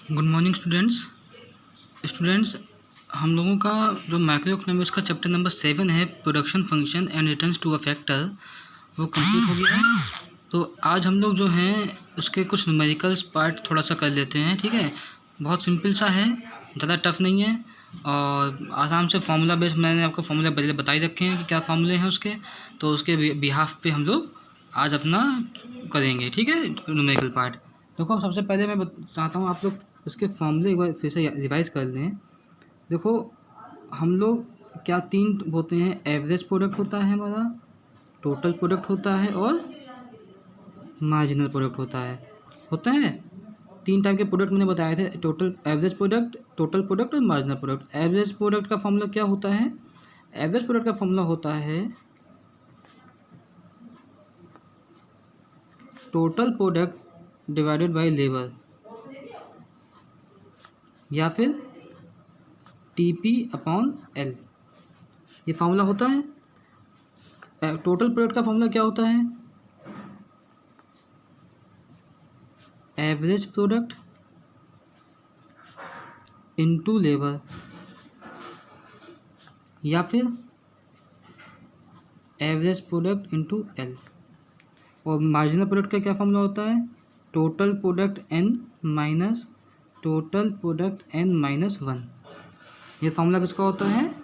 Good morning students हम लोगों का जो माइक्रो इकोनॉमिक्स का चैप्टर नंबर 7 है production function and returns to a factor वो कंप्लीट हो गया है। तो आज हम लोग जो हैं उसके कुछ न्यूमेरिकल्स पार्ट थोड़ा सा कर लेते हैं। ठीक है, बहुत सिंपल सा है, ज़्यादा टफ नहीं है और आराम से फार्मूला बेस्ड। मैंने आपको फार्मूला पहले बता ही रखे हैं कि क्या फार्मूले हैं उसके, तो उसके बिहाफ पे हम लोग आज अपना करेंगे। ठीक है, न्यूमेरिकल पार्ट। देखो, सबसे पहले मैं चाहता हूँ आप लोग इसके फॉर्मूले एक बार फिर से रिवाइज कर लें। देखो, हम लोग क्या तीन होते हैं, एवरेज प्रोडक्ट होता है हमारा, टोटल प्रोडक्ट होता है और मार्जिनल प्रोडक्ट होता है। तीन टाइप के प्रोडक्ट मैंने बताए थे, total average product, total product और मार्जिनल प्रोडक्ट। एवरेज प्रोडक्ट का फॉर्मूला क्या होता है? एवरेज प्रोडक्ट का फॉर्मूला होता है total product divided by labour, या फिर TP अपॉन L, ये फार्मूला होता है। टोटल प्रोडक्ट का फार्मूला क्या होता है? एवरेज प्रोडक्ट इनटू लेबर, या फिर एवरेज प्रोडक्ट इनटू L। और मार्जिनल प्रोडक्ट का क्या फार्मूला होता है? Total product N minus total product N minus 1। ये फार्मूला किसका होता है?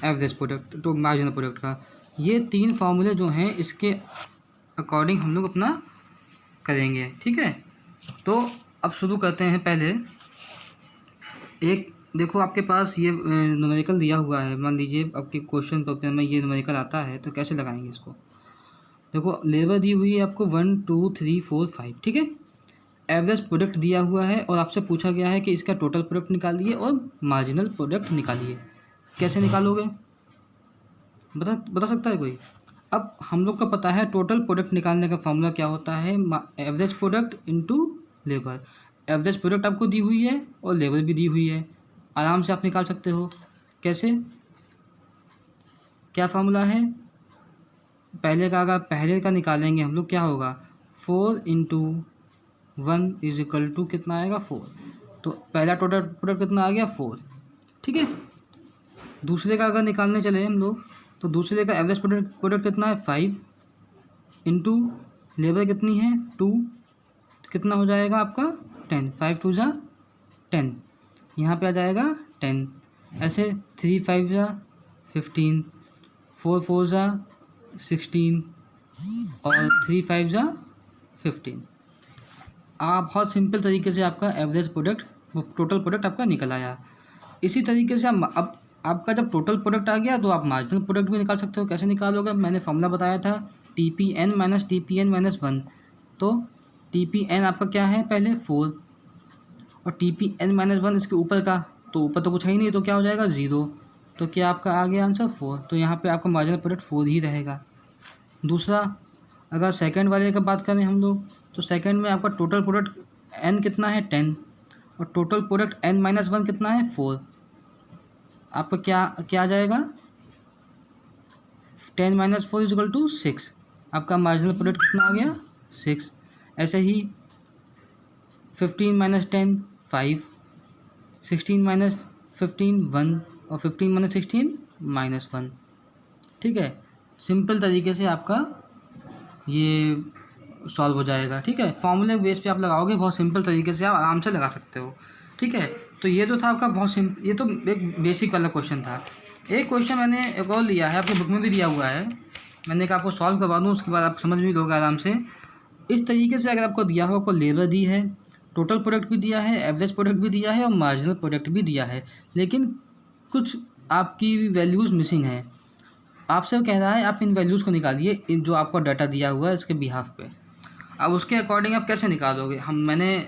एवरेज प्रोडक्ट तो मार्जिनल प्रोडक्ट का। ये तीन फार्मूले जो हैं इसके अकॉर्डिंग हम लोग अपना करेंगे। ठीक है, तो अब शुरू करते हैं। पहले एक देखो, आपके पास ये न्यूमेरिकल दिया हुआ है। मान लीजिए आपके क्वेश्चन पेपर में ये न्यूमेरिकल आता है, तो कैसे लगाएंगे इसको? देखो, लेबर दी हुई है आपको 1 2 3 4 5। ठीक है, एवरेज प्रोडक्ट दिया हुआ है और आपसे पूछा गया है कि इसका टोटल प्रोडक्ट निकालिए और मार्जिनल प्रोडक्ट निकालिए। कैसे निकालोगे? बता सकता है कोई? अब हम लोग को पता है टोटल प्रोडक्ट निकालने का फॉर्मूला क्या होता है, average product into labour. Average product आपको दी हुई है और लेबर भी दी हुई है, आराम से आप निकाल सकते हो। कैसे? क्या फार्मूला है? पहले का निकालेंगे हम लोग, क्या होगा? 4 इंटू 1 इज इक्वल टू कितना आएगा? 4। तो पहला टोटल प्रोडक्ट कितना आ गया? 4। ठीक है, दूसरे का अगर निकालने चले हम लोग, तो दूसरे का एवरेज प्रोडक्ट कितना है? 5 इंटू लेबर कितनी है? 2। कितना हो जाएगा आपका? 10। 5 2 जा 10, यहाँ पे आ जाएगा 10। ऐसे 3 5 जा 15, 4 4 जा 16 और 3 5 जा 15। आप बहुत सिंपल तरीके से आपका एवरेज प्रोडक्ट, टोटल प्रोडक्ट आपका निकल आया। इसी तरीके से अब आपका जब टोटल प्रोडक्ट आ गया तो आप मार्जिनल प्रोडक्ट भी निकाल सकते हो। कैसे निकालोगे? मैंने फॉर्मूला बताया था, TPN माइनस TPN माइनस 1। तो TPN आपका क्या है? पहले 4 और TPN माइनस 1 इसके ऊपर का, तो ऊपर तो कुछ है ही नहीं, तो क्या हो जाएगा? 0। तो क्या आपका आ गया आंसर? 4। तो यहाँ पे आपका मार्जिनल प्रोडक्ट 4 ही रहेगा। दूसरा, अगर सेकंड वाले का बात करें हम लोग, तो सेकंड में आपका टोटल प्रोडक्ट N कितना है? 10 और टोटल प्रोडक्ट N माइनस 1 कितना है? 4। आपका क्या आ जाएगा? 10 माइनस 4 इज इक्वल टू 6। आपका मार्जिनल प्रोडक्ट कितना आ गया? 6। ऐसे ही 15 माइनस 10 5, 16 माइनस 15 1 और 15 माइनस 16 माइनस 1। ठीक है, सिंपल तरीके से आपका ये सॉल्व हो जाएगा। ठीक है, फॉर्मूले बेस पे आप लगाओगे, बहुत सिंपल तरीके से आप आराम से लगा सकते हो। ठीक है, तो ये तो था आपका बहुत सिंपल, ये तो एक बेसिक वाला क्वेश्चन था। एक क्वेश्चन मैंने एक और लिया है, आपकी बुक में भी दिया हुआ है, मैंने कहा आपको सॉल्व करवा दूँ, उसके बाद आप समझ भी लोगे आराम से। इस तरीके से अगर आपको दिया हो, आपको लेबर दी है, टोटल प्रोडक्ट भी दिया है, एवरेज प्रोडक्ट भी दिया है और मार्जिनल प्रोडक्ट भी दिया है, लेकिन कुछ आपकी वैल्यूज़ मिसिंग है। आपसे कह रहा है आप इन वैल्यूज़ को निकालिए, जो आपको डाटा दिया हुआ है इसके बिहाफ पे। अब उसके अकॉर्डिंग आप कैसे निकालोगे? मैंने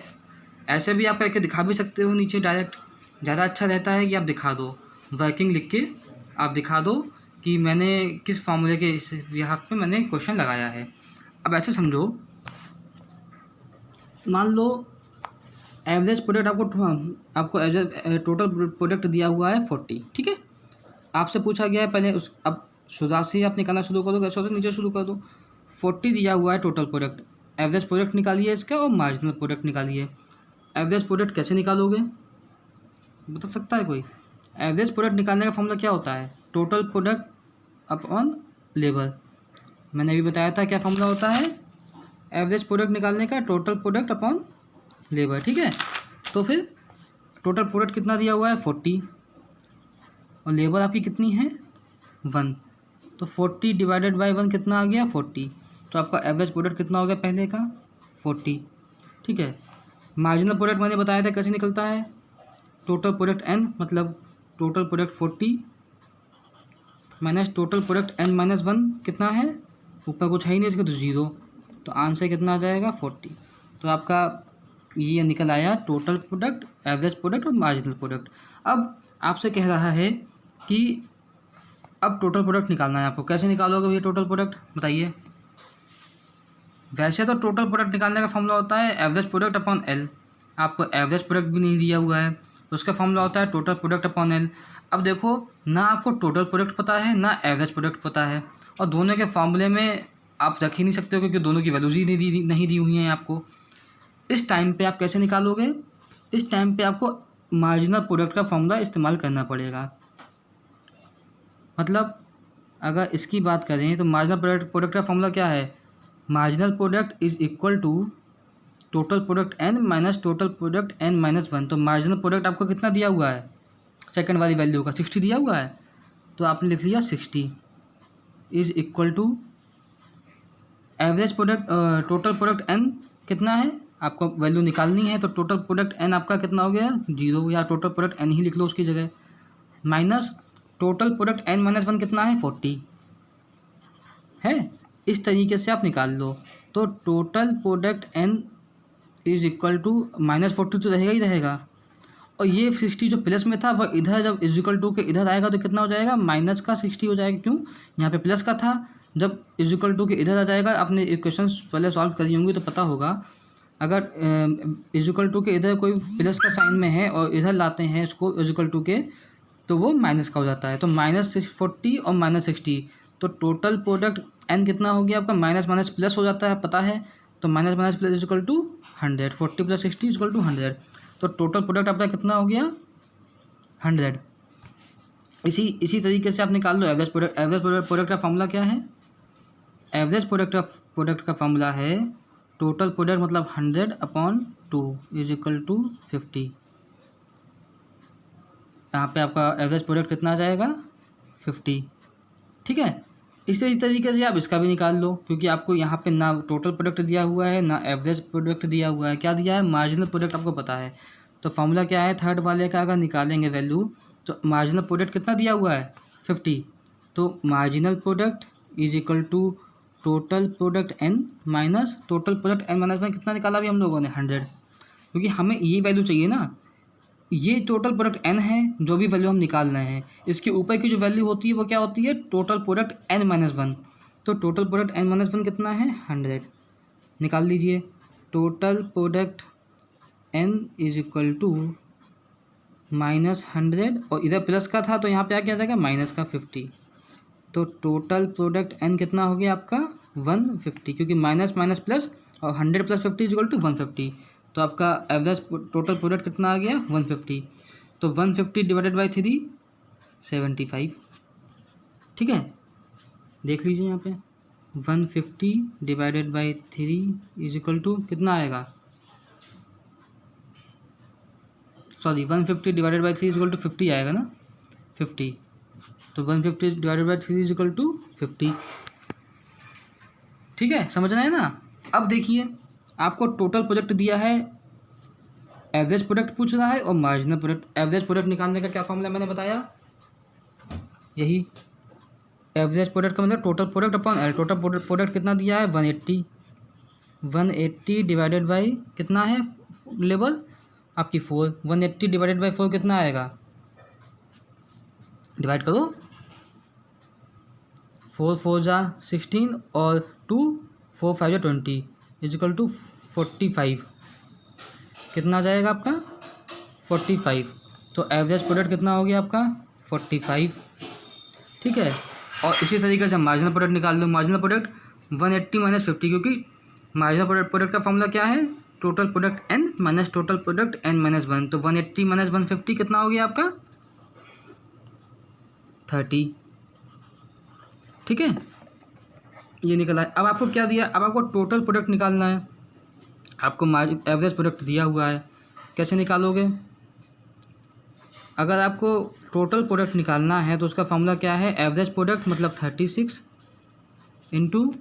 ऐसे भी आप करके दिखा भी सकते हो नीचे डायरेक्ट, ज़्यादा अच्छा रहता है कि आप दिखा दो, वर्किंग लिख के आप दिखा दो कि मैंने किस फार्मूले के इस बिहाफ पे मैंने क्वेश्चन लगाया है। अब ऐसे समझो, मान लो एवरेज प्रोडक्ट आपको एवरेज टोटल प्रोडक्ट दिया हुआ है 40। ठीक है, आपसे पूछा गया है पहले अब शुरुआत से ही आप निकालना शुरू करो, कैसे होता नीचे शुरू कर दो। 40 दिया हुआ है टोटल प्रोडक्ट, एवरेज प्रोडक्ट निकालिए इसका और मार्जिनल प्रोडक्ट निकालिए। एवरेज प्रोडक्ट कैसे निकालोगे, बता सकता है कोई? एवरेज प्रोडक्ट निकालने का फॉर्मूला क्या होता है? Total product upon labour. मैंने अभी बताया था क्या फॉर्मूला होता है एवरेज प्रोडक्ट निकालने का, टोटल प्रोडक्ट अपॉन लेबर। ठीक है, तो फिर टोटल प्रोडक्ट कितना दिया हुआ है 40 और लेबर आपकी कितनी है 1, तो 40 डिवाइडेड बाई 1 कितना आ गया 40। तो आपका एवरेज प्रोडक्ट कितना हो गया पहले का 40। ठीक है, मार्जिनल प्रोडक्ट मैंने बताया था कैसे निकलता है, टोटल प्रोडक्ट n मतलब total product 40 minus total product n minus 1 कितना है, ऊपर कुछ है ही नहीं इसका तो 0, तो आंसर कितना आ जाएगा 40। तो आपका ये निकल आया टोटल प्रोडक्ट, एवरेज प्रोडक्ट और मार्जिनल प्रोडक्ट। अब आपसे कह रहा है कि अब टोटल प्रोडक्ट निकालना है आपको, कैसे निकालोगे भैया टोटल प्रोडक्ट बताइए? वैसे तो टोटल प्रोडक्ट निकालने का फॉर्मूला होता है एवरेज प्रोडक्ट अपॉन एल, आपको एवरेज प्रोडक्ट भी नहीं दिया हुआ है तो उसका फॉर्मूला होता है टोटल प्रोडक्ट अपॉन एल। अब देखो ना आपको टोटल प्रोडक्ट पता है ना एवरेज प्रोडक्ट पता है, और दोनों के फॉर्मूले में आप रख ही नहीं सकते हो क्योंकि दोनों की वैल्यूज ही नहीं दी हुई हैं आपको। इस टाइम पे आप कैसे निकालोगे? इस टाइम पे आपको मार्जिनल प्रोडक्ट का फॉर्मूला इस्तेमाल करना पड़ेगा। मतलब अगर इसकी बात करें तो मार्जिनल प्रोडक्ट का फॉर्मूला क्या है, marginal product is equal to total product n minus total product n minus 1। तो मार्जिनल प्रोडक्ट आपको कितना दिया हुआ है सेकंड वाली वैल्यू का 60 दिया हुआ है, तो आपने लिख लिया 60 is equal to average product total product n कितना है आपको वैल्यू निकालनी है, तो टोटल प्रोडक्ट n आपका कितना हो गया 0, या टोटल प्रोडक्ट n ही लिख लो उसकी जगह, minus total product n minus 1 कितना है 40 है। इस तरीके से आप निकाल लो, तो total product n is equal to minus 40 तो रहेगा ही रहेगा, और ये 60 जो प्लस में था वह इधर जब इज इक्वल टू के इधर आएगा तो कितना हो जाएगा माइनस का 60 हो जाएगा। क्यों, यहाँ पे प्लस का था, जब इज इक्वल टू के इधर आ जाएगा, आपने इक्वेशन पहले सॉल्व करी होंगी तो पता होगा, अगर इज इक्वल टू के इधर कोई प्लस का साइन में है और इधर लाते हैं इसको इज इक्वल टू के, तो वो माइनस का हो जाता है, तो माइनस 40 और माइनस 60, तो टोटल प्रोडक्ट n कितना हो गया आपका माइनस माइनस प्लस हो जाता है पता है, तो minus minus plus is equal to 100, 40 plus 60 is equal to 100, तो टोटल प्रोडक्ट आपका कितना हो गया 100। इसी तरीके से आप निकाल लो एवरेज प्रोडक्ट। एवरेज प्रोडक्ट का फॉर्मूला क्या है, एवरेज प्रोडक्ट का फॉर्मूला है टोटल प्रोडक्ट मतलब 100 अपॉन 2 इज इक्वल टू 50। यहाँ पे आपका एवरेज प्रोडक्ट कितना आ जाएगा 50। ठीक है, इसी तरीके से आप इसका भी निकाल लो, क्योंकि आपको यहाँ पे ना टोटल प्रोडक्ट दिया हुआ है ना एवरेज प्रोडक्ट दिया हुआ है, क्या दिया है मार्जिनल प्रोडक्ट आपको पता है। तो फॉर्मूला क्या है थर्ड वाले का, अगर निकालेंगे वैल्यू तो मार्जिनल प्रोडक्ट कितना दिया हुआ है 50, तो marginal product is equal to total product n minus total product n minus 1 कितना निकाला अभी हम लोगों ने 100, क्योंकि हमें ये वैल्यू चाहिए ना, ये टोटल प्रोडक्ट n है जो भी वैल्यू हम निकाल रहे हैं, इसके ऊपर की जो वैल्यू होती है वो क्या होती है टोटल प्रोडक्ट n माइनस 1, तो टोटल प्रोडक्ट n माइनस 1 कितना है 100, निकाल लीजिए total product n is equal to minus 100, और इधर प्लस का था तो यहाँ पे क्या जाएगा माइनस का 50, तो टोटल प्रोडक्ट n कितना हो गया आपका 150, क्योंकि माइनस माइनस प्लस और 100 प्लस 50 इज इक्वल टू 150, तो आपका एवरेज टोटल प्रोडक्ट कितना आ गया 150, तो 150 डिवाइडेड बाई 3 75। ठीक है, देख लीजिए यहाँ पे 150 divided by 3 is equal to कितना आएगा, sorry 150 divided by 3 is equal to 50 आएगा ना 50, तो 150 divided by 3 is equal to 50। ठीक है, समझना है ना। अब देखिए आपको टोटल प्रोडक्ट दिया है, एवरेज प्रोडक्ट पूछ रहा है और मार्जिनल प्रोडक्ट। एवरेज प्रोडक्ट निकालने का क्या फॉर्मूला मैंने बताया, यही एवरेज प्रोडक्ट का मतलब total product upon L. Total product कितना दिया है 180 डिवाइडेड बाई कितना है लेवल आपकी 4, 180 डिवाइडेड बाई 4 कितना आएगा, डिवाइड करो 4 4 जा 16 और 2 4 5 जा 20 इज इक्वल टू 45, कितना आ जाएगा आपका 45, तो एवरेज प्रोडक्ट कितना हो गया आपका 45। ठीक है, और इसी तरीके से मार्जिनल प्रोडक्ट निकाल लो। मार्जिनल प्रोडक्ट 180 माइनस 50, क्योंकि मार्जिनल प्रोडक्ट का फॉर्मूला क्या है total product n minus total product n minus 1, तो 180 माइनस 150 कितना हो गया आपका 30। ठीक है, ये निकला है। अब आपको क्या दिया, अब आपको टोटल प्रोडक्ट निकालना है। आपको एवरेज प्रोडक्ट दिया हुआ है, कैसे निकालोगे? अगर आपको टोटल प्रोडक्ट निकालना है तो उसका फॉर्मूला क्या है, एवरेज प्रोडक्ट मतलब 36 इंटू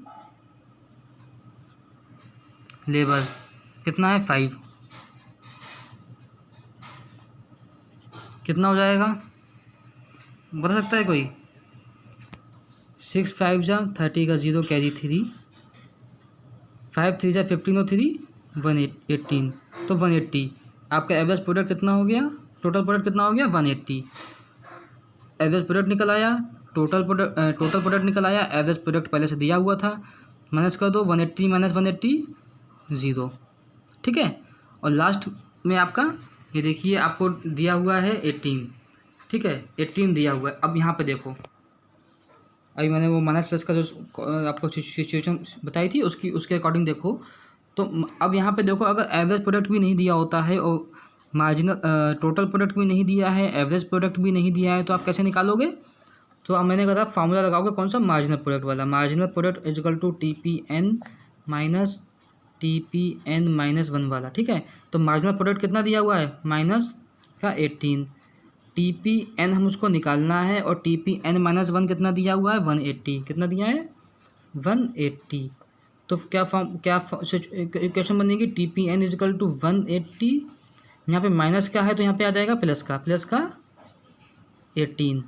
लेबर कितना है 5, कितना हो जाएगा बता सकता है कोई? 6 5 जा 30 का 0 कैरी 3, 5 3 जा 15 और 3 118, तो 180 आपका एवरेज प्रोडक्ट कितना हो गया, टोटल प्रोडक्ट कितना हो गया 180। एवरेज प्रोडक्ट निकल आया, टोटल प्रोडक्ट निकल आया, एवरेज प्रोडक्ट पहले से दिया हुआ था, माइनस कर दो 180 माइनस 180 0। ठीक है, और लास्ट में आपका ये देखिए आपको दिया हुआ है 18। ठीक है, 18 दिया हुआ है। अब यहाँ पे देखो, अभी मैंने वो माइनस प्लस का जो आपको सिचुएशन बताई थी उसके अकॉर्डिंग देखो। तो अब यहाँ पे देखो, अगर एवरेज प्रोडक्ट भी नहीं दिया होता है और मार्जिनल टोटल प्रोडक्ट भी नहीं दिया है, एवरेज प्रोडक्ट भी नहीं दिया है, तो आप कैसे निकालोगे? तो अब मैंने कहा फार्मूला लगाओगे कौन सा, मार्जिनल प्रोडक्ट वाला। Marginal product is equal to TPN minus TPN minus 1 वाला। ठीक है, तो मार्जिनल प्रोडक्ट कितना दिया हुआ है माइनस का 18, TPN हम उसको निकालना है, और TPN माइनस 1 कितना दिया हुआ है 180, कितना दिया है 180। तो क्या इक्वेशन बनेगी, TPN इज इक्वल टू 180, यहाँ पे माइनस का है तो यहाँ पे आ जाएगा प्लस का 18,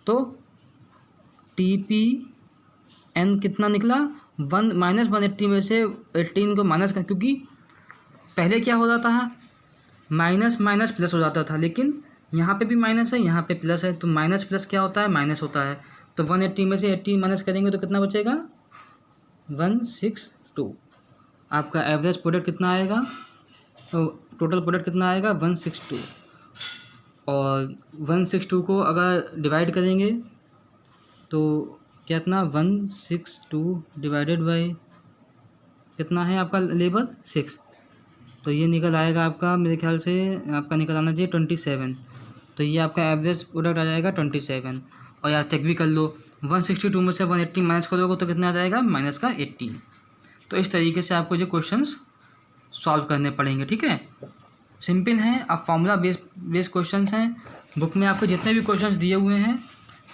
तो TPN कितना निकला 1 माइनस 180 में से 18 को माइनस का, क्योंकि पहले क्या हो जाता है माइनस माइनस प्लस हो जाता था, लेकिन यहाँ पे भी माइनस है यहाँ पे प्लस है, तो माइनस प्लस क्या होता है माइनस होता है। तो 180 में से 18 माइनस करेंगे तो कितना बचेगा 162। आपका एवरेज प्रोडक्ट कितना आएगा, तो टोटल प्रोडक्ट कितना आएगा 162, और 162 को अगर डिवाइड करेंगे तो कितना 162 डिवाइडेड बाई कितना है आपका लेबर 6, तो ये निकल आएगा आपका, मेरे ख्याल से आपका निकल आना चाहिए 27। तो ये आपका एवरेज प्रोडक्ट आ जाएगा 27। और यार चेक भी कर लो, 162 में से 180 माइनस करोगे तो कितना आ जाएगा माइनस का 18। तो इस तरीके से आपको जो क्वेश्चंस सॉल्व करने पड़ेंगे। ठीक है, सिंपल हैं, अब फार्मूला बेस्ड क्वेश्चंस हैं। बुक में आपको जितने भी क्वेश्चंस दिए हुए हैं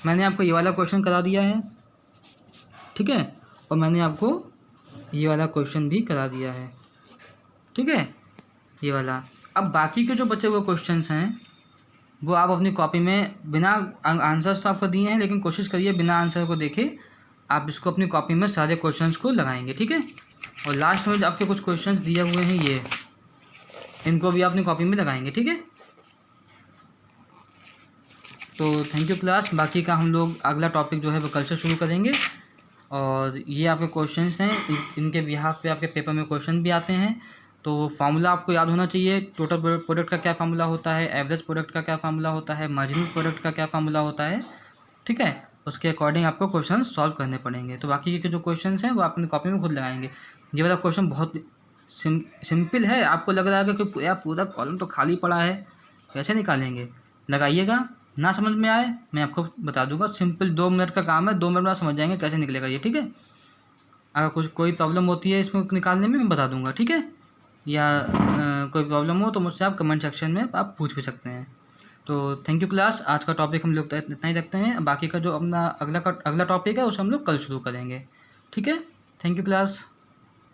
मैंने आपको ये वाला क्वेश्चन करा दिया है। ठीक है, और मैंने आपको ये वाला क्वेश्चन भी करा दिया है। ठीक है, ये वाला। अब बाकी के जो बचे हुए क्वेश्चंस हैं वो आप अपनी कॉपी में बिना आंसर्स तो आपको दिए हैं, लेकिन कोशिश करिए बिना आंसर को देखे आप इसको अपनी कॉपी में सारे क्वेश्चंस को लगाएंगे। ठीक है, और लास्ट में जो आपके कुछ क्वेश्चंस दिए हुए हैं ये, इनको भी अपनी कॉपी में लगाएंगे। ठीक है, तो थैंक यू क्लास। बाकी का हम लोग अगला टॉपिक जो है वो कल से शुरू करेंगे। और ये आपके क्वेश्चंस हैं, इनके बिहाफ पे आपके पेपर में क्वेश्चन भी आते हैं। तो फार्मूला आपको याद होना चाहिए, टोटल प्रोडक्ट का क्या फार्मूला होता है, एवरेज प्रोडक्ट का क्या फार्मूला होता है, मार्जिनल प्रोडक्ट का क्या फार्मूला होता है। ठीक है, उसके अकॉर्डिंग आपको क्वेश्चन सॉल्व करने पड़ेंगे। तो बाकी के जो क्वेश्चन हैं वो अपनी कॉपी में खुद लगाएंगे। ये वाला क्वेश्चन बहुत सिंपल है, आपको लग रहा है कि पूरा कॉलम तो खाली पड़ा है, कैसे निकालेंगे, लगाइएगा। ना समझ में आए मैं आपको बता दूंगा, सिंपल 2 मिनट का काम है, 2 मिनट में आप समझ जाएंगे कैसे निकलेगा ये। ठीक है, अगर कोई प्रॉब्लम होती है इसमें निकालने में मैं बता दूंगा। ठीक है, या कोई प्रॉब्लम हो तो मुझसे आप कमेंट सेक्शन में आप पूछ भी सकते हैं। तो थैंक यू क्लास, आज का टॉपिक हम लोग इतना ही रखते हैं। बाकी का जो अपना अगला टॉपिक है उसे हम लोग कल शुरू करेंगे। ठीक है, थैंक यू क्लास।